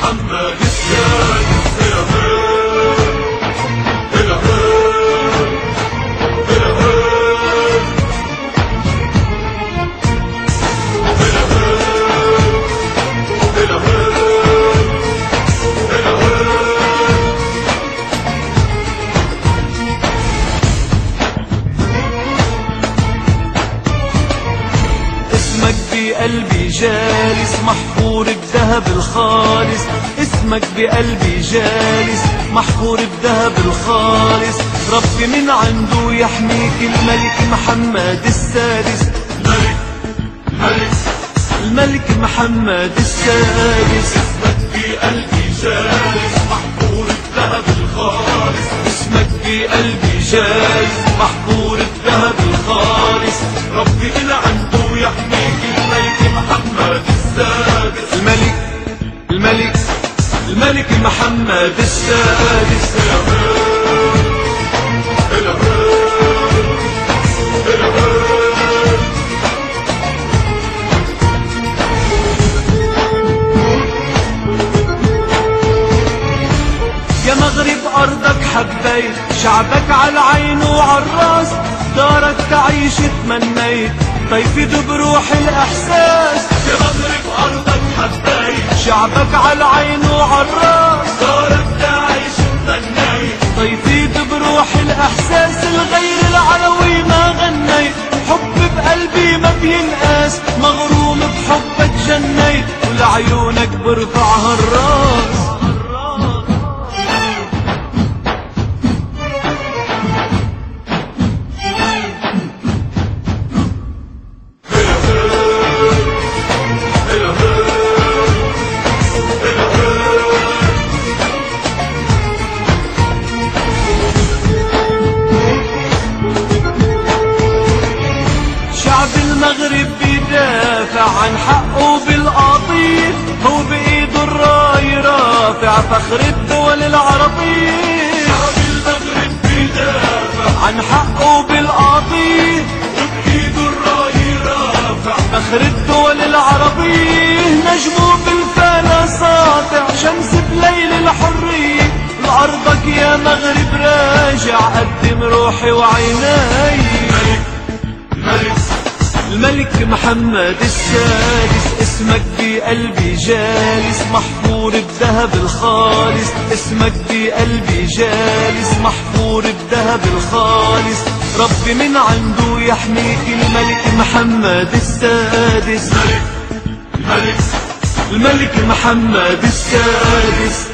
محمد السادس. اسمك بقلبي جالس محفور بذهب الخالص، اسمك بقلبي جالس محفور بذهب الخالص. ربي من عنده يحميك الملك محمد السادس. الملك محمد السادس. اسمك بقلبي جالس محفور بذهب الخالص، اسمك بقلبي جالس محفور بذهب الخالص. ربي من عنده يحميك الملك محمد السادس. الملك محمد السادس. يا مغرب أرضك حبيت، شعبك على العين وعلى الراس، دارك تعيش تمنيت، طيفت بروح الإحساس. يا مغرب أرضك حبيت، شعبك على العين وعلى الراس، دارك تعيش تمنيت، طيفت بروح الإحساس. الغير العلوي ما غنيت، حب بقلبي ما بينقاس، مغروم بحبك جنيت، ولعيونك برفعها الراس. شعب المغرب بيدافع عن حقه بالقضية، هو بإيده الراي رافع فخر الدول العربية. شعب المغرب بيدافع عن حقه بالقضية، وبإيده الراي رافع فخر الدول العربية. نجمه بالفلا ساطع، شمس بليل الحرية، لأرضك يا مغرب راجع، قدم روحي وعيناي. الملك محمد السادس. اسمك بقلبي جالس محفور بذهب الخالص، اسمك بقلبي جالس محفور بذهب الخالص. ربي من عنده يحميك الملك محمد السادس. الملك الملك محمد السادس.